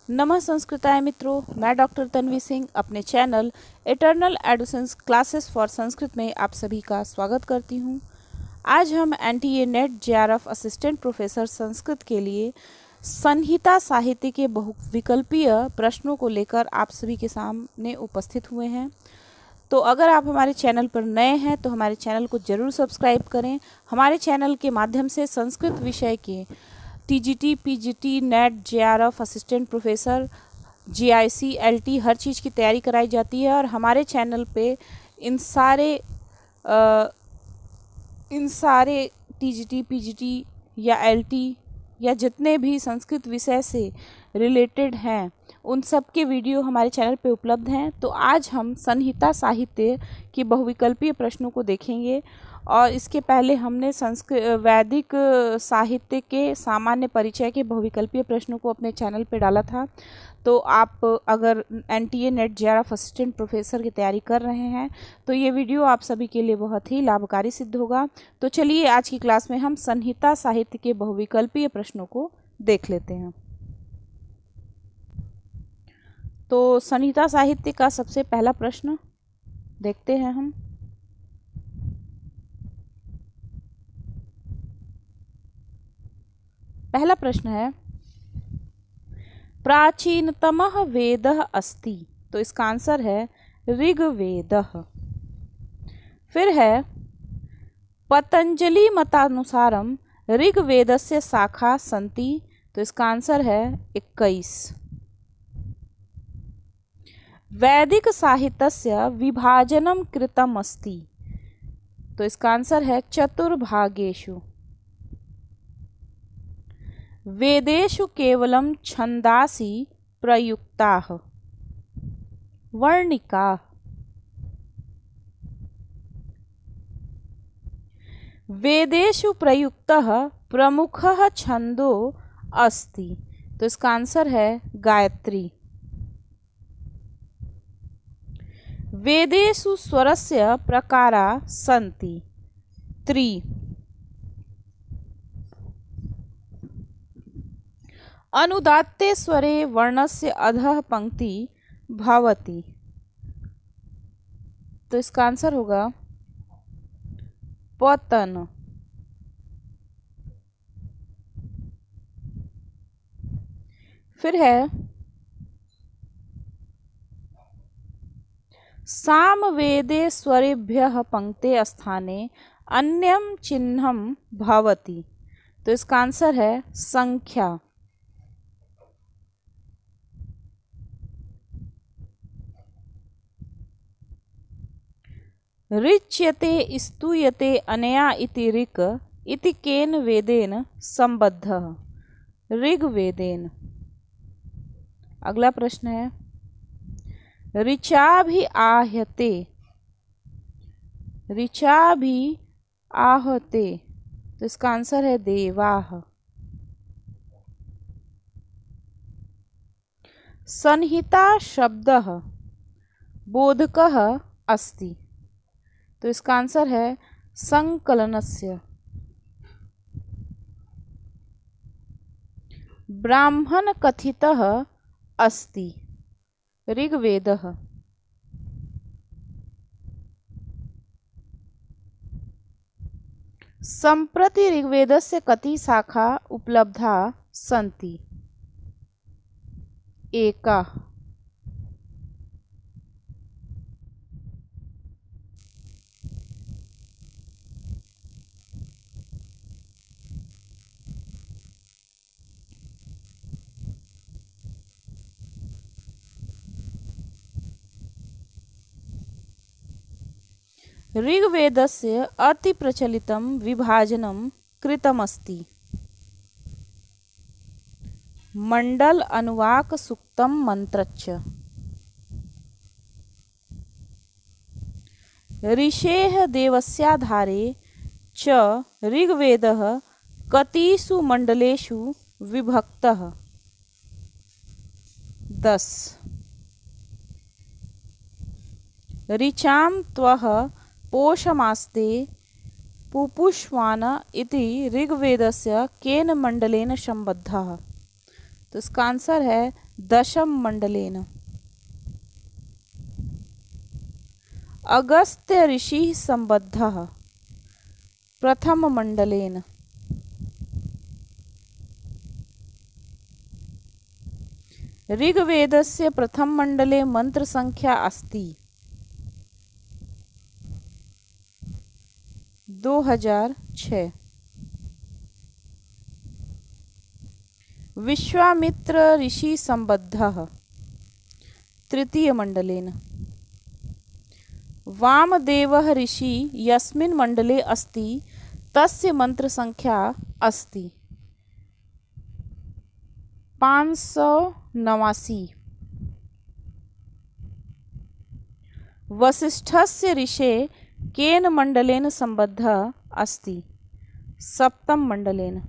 नमः संस्कृताय मित्रों, मैं डॉक्टर तन्वी सिंह अपने channel Eternal Adosense classes for Sanskrit में आप सभी का स्वागत करती हूँ। आज हम NTA NET JRF assistant professor Sanskrit के लिए संहिता साहित्य के बहुविकल्पीय प्रश्नों को लेकर आप सभी के सामने उपस्थित हुए हैं। तो अगर आप हमारे चैनल पर नए हैं तो हमारे चैनल को ज़रूर सब्सक्राइब करें। हमारे चैनल के माध्यम से संस्कृत विषय के TGT, PGT, NET, JRF, assistant professor, GIC, LT हर चीज़ की तैयारी कराई जाती है और हमारे चैनल पे इन सारे टीजीटी, पीजीटी या एलटी या जितने भी संस्कृत विषय से रिलेटेड हैं उन सब के वीडियो हमारे चैनल पे उपलब्ध हैं। तो आज हम संहिता साहित्य के बहुविकल्पीय प्रश्नों को देखेंगे और इसके पहले हमने वैदिक साहित्य के सामान्य परिचय के बहुविकल्पीय प्रश्नों को अपने चैनल पे डाला था। तो आप अगर NTA NET JRF assistant professor की तैयारी कर रहे हैं तो ये वीडियो आप सभी के लिए बहुत ही लाभकारी सिद्ध होगा। तो चलिए आज की क्लास में हम संहिता साहित्य के बहुविकल्पीय प्रश्नों को देख लेते हैं। तो संहिता साहित्य का सबसे पहला प्रश्न देखते हैं हम। पहला प्रश्न है, प्राचीनतमः वेदः अस्ति। तो इसका आंसर है ऋग्वेदः। फिर है, पतंजलि मतानुसारम ऋग्वेदस्य शाखा सन्ति। तो इसका आंसर है 21। वैदिक साहित्यस्य विभाजनम कृतम अस्ति। तो इसका आंसर है चतुर्भागेषु। वेदेषु केवलं छन्दासि प्रयुक्ताः वर्णिकाः। वेदेषु प्रयुक्तः प्रमुखः छन्दो अस्ति। तो इसका आंसर है गायत्री। वेदेषु स्वरस्य प्रकारा सन्ति त्रि। अनुदात्ते स्वरे वर्णस्य अधः पंक्ति भवति। तो इसका आंसर होगा पतन। फिर है, सामवेदे स्वरेभ्यः पंक्ते स्थाने अन्यं चिह्नं भवति। तो इसका आंसर है संख्या। ऋच्यते स्तूयते अनया इति ऋक् इति केन वेदेन संबद्धः। ऋग्वेदेन। अगला प्रश्न है, ऋचाभि आहते। ऋचाभि आहते। तो इसका आंसर है देवाः। संहिता शब्दः बोधकः अस्ति। तो इसका आंसर है संकलनस्य। ब्राह्मण कथितः अस्ति। ऋग्वेदः। सम्प्रति ऋग्वेदस्य कति शाखा उपलब्धा सन्ति। एका। ऋग्वेदस्य अति प्रचलितं विभाजनं कृतमस्ति। मंडल, अनुवाक, सूक्तम, मंत्रच्च। ऋषेः देवस्याधारे च ऋग्वेदः कतिषु मंडलेषु विभक्तः। 10। ऋचां त्वः पोषमास्ते पुपुष्वान इति ऋग्वेदस्य केन मंडलेन संबद्धः। तो इसका आंसर है दशम मंडलेन। अगस्त्य ऋषि संबद्धः प्रथम मंडलेन। ऋग्वेदस्य प्रथम मंडले मंत्र संख्या अस्ति 2006। विश्वामित्र ऋषि संबद्धः तृतीय मंडलेन। वामदेवः ऋषि यस्मिन् मंडले अस्ति तस्य मंत्र संख्या अस्ति 589। वसिष्ठस्य ऋषे केन मंडलेन संबद्धः अस्ति सप्तम मंडलेन।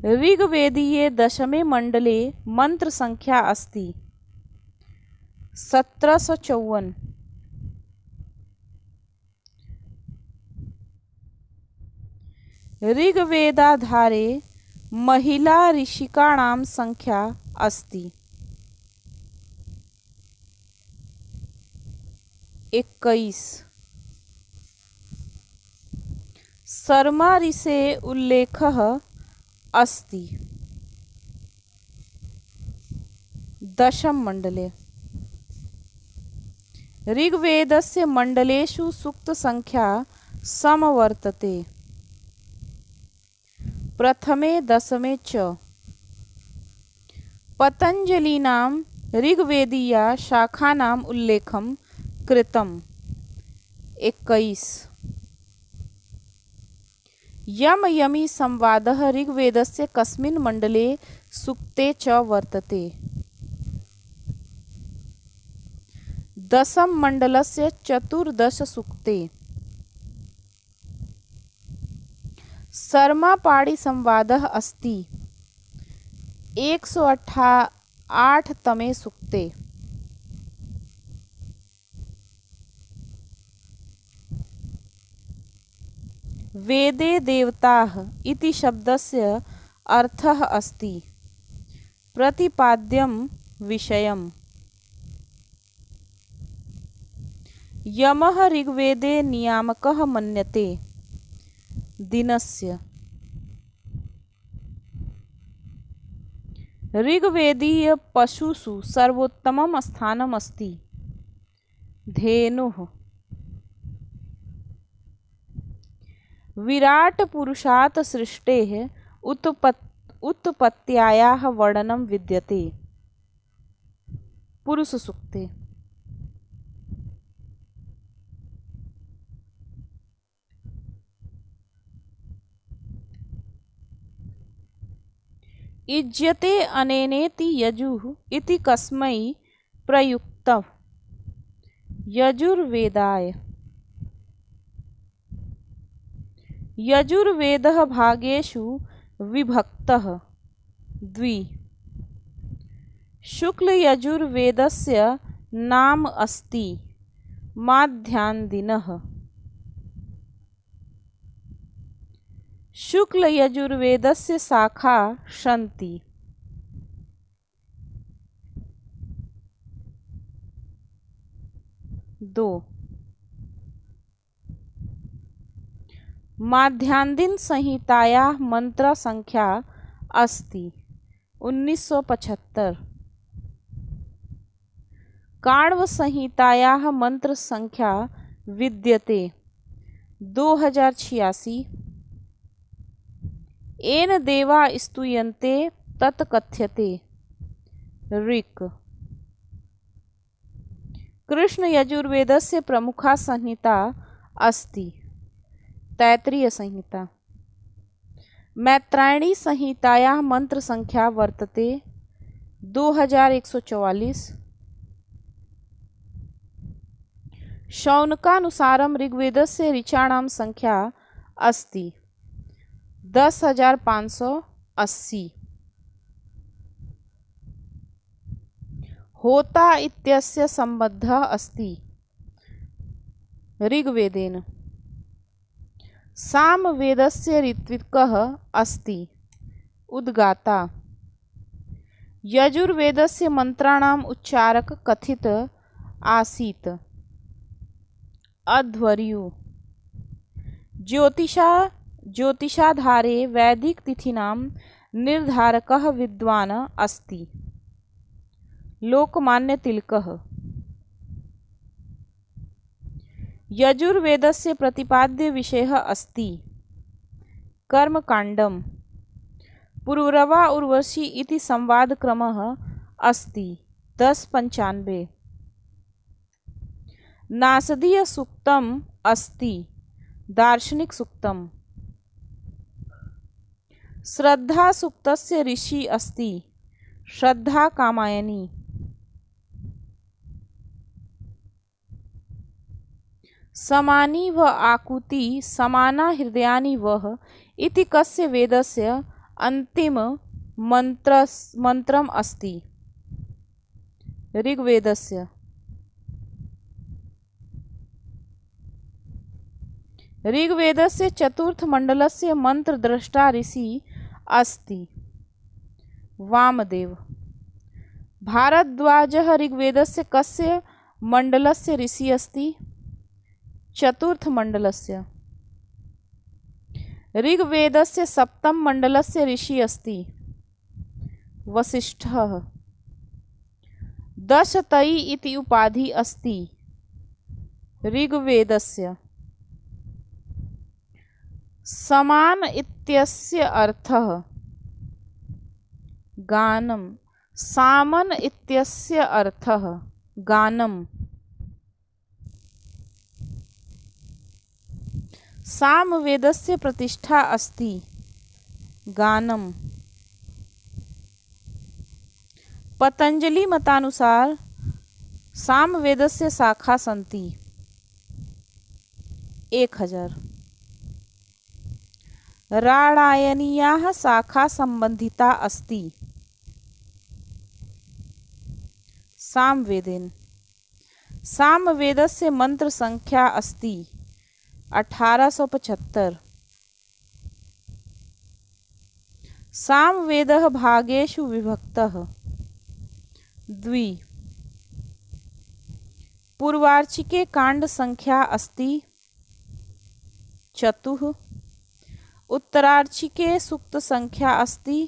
ऋग्वेदीये दशमे मंडले मंत्र संख्या अस्ति 1754। ऋग्वेदाधारे महिला ऋषिकाणां संख्या अस्ति 21। शर्मा ऋषे उल्लेखः अस्ति दशम मंडले। ऋग्वेदस्य मंडलेषु सूक्त संख्या समवर्तते प्रथमे दशमे च। पतञ्जलिनां ऋग्वेदीया शाखानाम् उल्लेखं कृतम् 21। यम यमी संवादः ऋग्वेदस्य कस्मिन् मंडले सूक्ते च वर्तते दशम मंडलस्य 14 सूक्ते। शर्मापाणि संवादः अस्ति 108 तमे सूक्ते। वेदे देवताः इति शब्दस्य अर्थः अस्ति प्रतिपाद्यं विषयम्। यमः ऋग्वेदे नियामकः मन्यते दिनस्य। ऋग्वेदीय पशुषु सर्वोत्तमं स्थानम् अस्ति धेनुः। विराट पुरुषात् सृष्टेः उत्पत्त्यायाः वर्णनं विद्यते पुरुष सूक्ते। इज्यते अनेनेति यजुः इति कस्मै प्रयुक्तः यजुर्वेदाय। यजुर्वेदः भागेषु विभक्तः द्वि। शुक्लयजुर्वेदस्य नाम अस्ति माध्यान्दिनः। शुक्लयजुर्वेदस्य शाखा सन्ति 2। माध्यान्दिन संहितायाः मंत्र संख्या अस्ति 1975। काण्व संहितायाः मंत्र संख्या विद्यते 2086। येन देवा स्तूयन्ते तत् कथ्यते ऋक्। कृष्ण यजुर्वेदस्य प्रमुखा संहिता अस्ति तैत्तिरीय संहिता। मैत्रायणी संहितायाः मंत्र संख्या वर्तते 2144। शौनकानुसारं ऋग्वेदस्य ऋचाणां संख्या अस्ति 10,580। होता इत्यस्य सम्बद्धः अस्ति ऋग्वेदेन। सामवेदस्य ऋत्विकः अस्ति उद्गाता। यजुर्वेदस्य मंत्राणाम् उच्चारक कथित आसीत्। अध्वर्यु। ज्योतिषाधारे वैदिक तिथीनां निर्धारकः विद्वान् अस्ति। लोकमान्य तिलकः। यजुर्वेदस्य प्रतिपाद्य विषयः अस्ति कर्मकाण्डम्। पुरूरवा उर्वशी इति संवादक्रमः अस्ति 1095। नासदीय सूक्तम् अस्ति दार्शनिक सूक्तम्। श्रद्धा सूक्तस्य ऋषि अस्ति श्रद्धा कामायनी। समानी व आकुति समाना हृदयानि वः इति कस्य वेदस्य अंतिम मंत्रम् अस्ति। ऋग्वेदस्य। ऋग्वेदस्य चतुर्थ मंडलस्य मंत्रद्रष्टा ऋषि अस्ति वामदेव। भारद्वाजः ऋग्वेदस्य कस्य मंडलस्य ऋषि अस्ति। चतुर्थ मंडलस्य। ऋग्वेदस्य सप्तम मंडलस्य ऋषि अस्ति वसिष्ठः। दशतई इति उपाधि अस्ति ऋग्वेदस्य। समान इत्यस्य अर्थः गानम्। सामन इत्यस्य अर्थः गानम्। सामवेदस्य प्रतिष्ठा अस्ति गानम्। पतंजलि मतानुसार सामवेदस्य शाखा सन्ति 1000। राणायनीयाः शाखा संबंधिता अस्ति सामवेदेन। सामवेदस्य मंत्र संख्या अस्ति 1875। सामवेदः भागेषु विभक्तः 2। पूर्वार्चिके कांड संख्या अस्ति 4। उत्तरार्चिके सूक्त संख्या अस्ति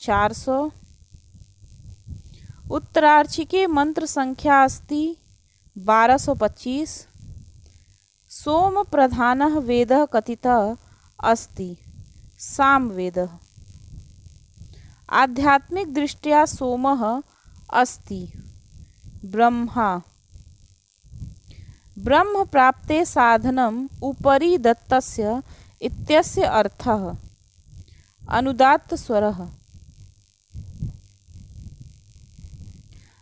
400। उत्तरार्चिके मंत्र संख्या अस्ति 1225। सोम प्रधानः वेदः कथितः अस्ति सामवेदः। आध्यात्मिक दृष्ट्या सोमः अस्ति ब्रह्मा। ब्रह्म प्राप्ते साधनम् उपरि दत्तस्य इत्यस्य अर्थः अनुदात्त स्वरः।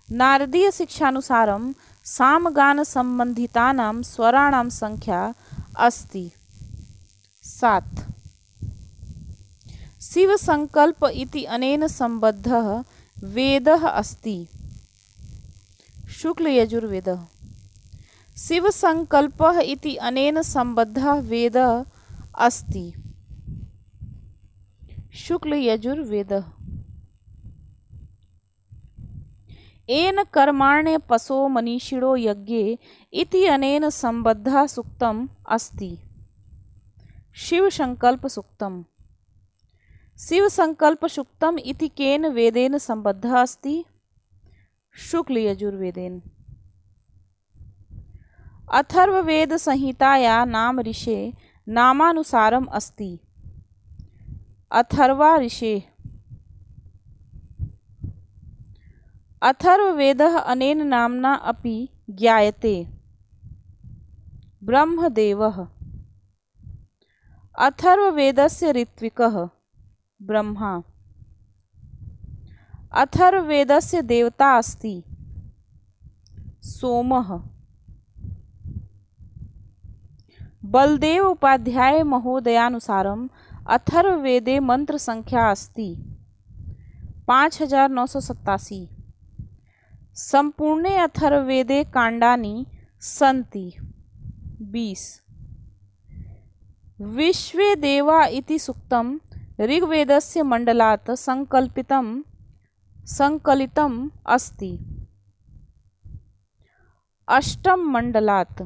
नारदीय शिक्षानुसारं सामगान संबंधितानां स्वराणां संख्या अस्ति 7। शिव संकल्प इति अनेन संबद्धः वेदः अस्ति शुक्ल यजुर्वेदः। शिव संकल्पः इति अनेन संबद्धः वेदः अस्ति शुक्ल यजुर्वेदः। येन कर्माण्य पशो मनीषिणो यज्ञे इति अनेन संबद्धः सूक्तम् अस्ति शिव संकल्प सूक्तम्। शिव संकल्प सूक्तम् इति केन वेदेन संबद्धः अस्ति शुक्ल यजुर्वेदेन। अथर्ववेद संहिताया नाम ऋषे नामानुसारम् अस्ति अथर्वा ऋषेः। अथर्ववेदः अनेन नाम्ना अपि ज्ञायते ब्रह्मदेवः। अथर्ववेदस्य ऋत्विकः ब्रह्मा। अथर्ववेदस्य देवता अस्ति सोमः। बलदेव उपाध्याय महोदयानुसारम् अथर्ववेदे मंत्र संख्या अस्ति 5987। संपूर्णे अथर्ववेदे काण्डानि सन्ति 20। विश्वे देवा इति सूक्तं ऋग्वेदस्य मंडलात् संकलितम् अस्ति। अष्टम मंडलात्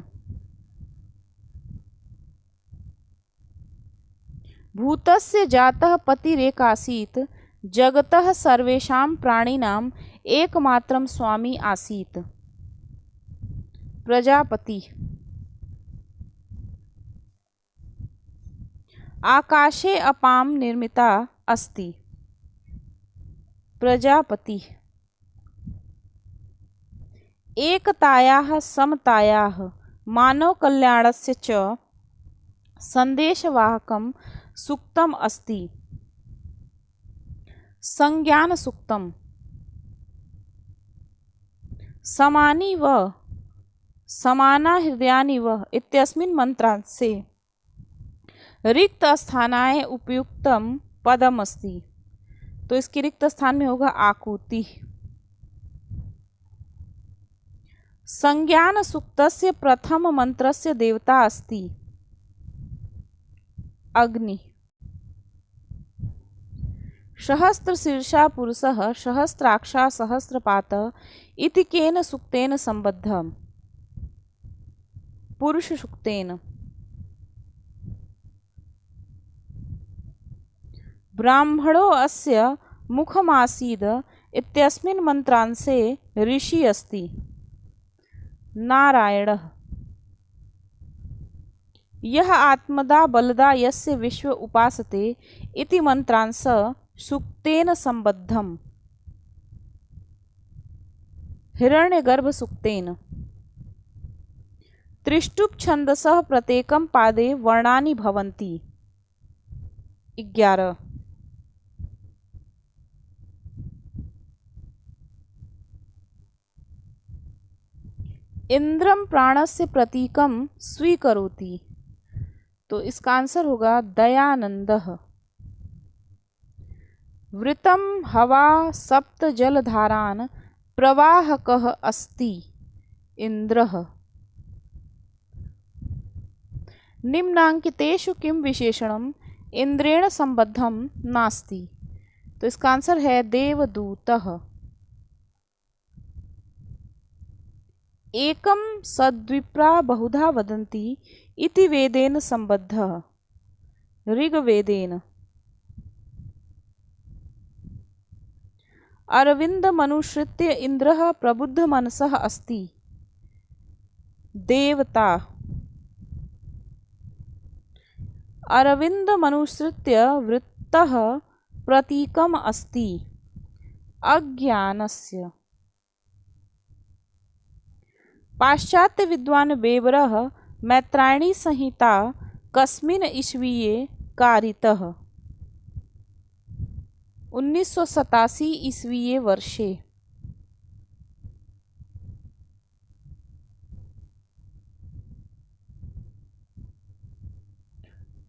भूतस्य जातः पतिरेकासीत्, जगतः सर्वेषां प्राणिनाम् एकमात्रं स्वामी आसीत्। प्रजापति। आकाशे अपां निर्मिता अस्ति। प्रजापति। एकतायाः समतायाः मानवकल्याणस्य च संदेशवाहकं सूक्तम् अस्ति। संज्ञान सूक्तम्। समानि व समाना हृदयानि व इत्यस्मिन् मंत्रांशे रिक्त स्थानाय उपयुक्तम पदम अस्ति। तो इसके रिक्त स्थान में होगा आकुति। संज्ञान सूक्तस्य प्रथम मंत्रस्य देवता अस्ति अग्नि। सहस्रशीर्षा पुरुषः सहस्राक्षा सहस्रपातः इति केन सूक्तेन सम्बद्धः? पुरुष सूक्तेन। ब्राह्मणो अस्य मुखमासीद इत्यस्मिन् मंत्रांशे ऋषि अस्ति नारायणः। यः आत्मदा बलदा यस्य विश्व उपासते इति मंत्रांश सूक्तेन सम्बद्धम् हिरण्यगर्भ सूक्तेन। त्रिष्टुप् छन्दसः प्रत्येकं पादे वर्णानि भवन्ति 11। इंद्रम प्राणस्य प्रतीकं स्वीकरोति। तो इसका आंसर होगा दयानंदः। वृतं हवा सप्त जलधारान् प्रवाहकः अस्ति इंद्रः। निम्नांकितेषु किं विशेषणम् इंद्रेण संबद्धं नास्ति? तो इसका आंसर है देवदूतः। एकं सद्विप्रा बहुधा वदन्ति इति वेदेन संबद्धः ऋग्वेदेन। अरविन्दमनुसृत्य इन्द्रः प्रबुद्धमनसः अस्ति देवता। अरविन्दमनुसृत्य वृत्तः प्रतीकम् अस्ति अज्ञानस्य। पाश्चात्य विद्वान् वेबरः मैत्रायणी संहिता कस्मिन् ईस्वीये कारितः? 1987 ईस्वीये वर्षे।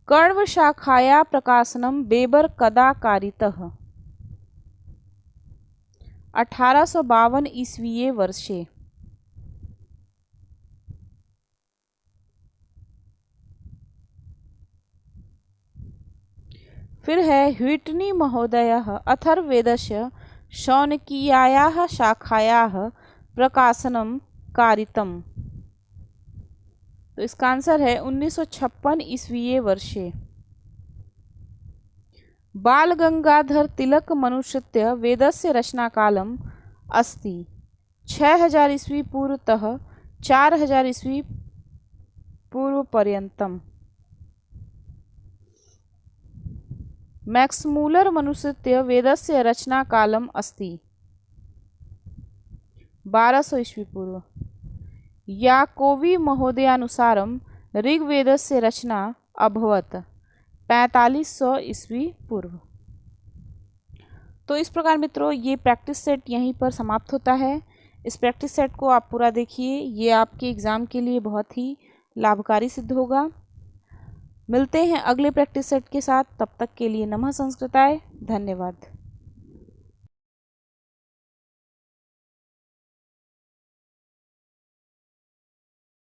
कर्णशाखाया प्रकाशनं वेबर कदा कारितः? 1852 ईस्वीये वर्षे। फिर है ह्विटनी महोदयः अथर्ववेदस्य शौनकीयायाः शाखायाः प्रकाशनं कारितम्। तो इसका आंसर है 1956 ईस्वीये वर्षे। बाल गंगाधर तिलक मनुसृत्य वेदस्य रचनाकालम् अस्ति 6000 ईस्वी पूर्वतः 4000 ईस्वी पूर्व पर्यन्तम्। मैक्समूलर मनुसृत्य वेदस्य रचनाकालम् अस्ति 1200 ईस्वी पूर्व। याकोबी महोदयानुसारं ऋग्वेदस्य रचना अभवत् 4500 ईस्वी पूर्व। तो इस प्रकार मित्रों ये प्रैक्टिस सेट यहीं पर समाप्त होता है। इस प्रैक्टिस सेट को आप पूरा देखिए, ये आपके एग्ज़ाम के लिए बहुत ही लाभकारी सिद्ध होगा। मिलते हैं अगले प्रैक्टिस सेट के साथ, तब तक के लिए नमः संस्कृताय। धन्यवाद।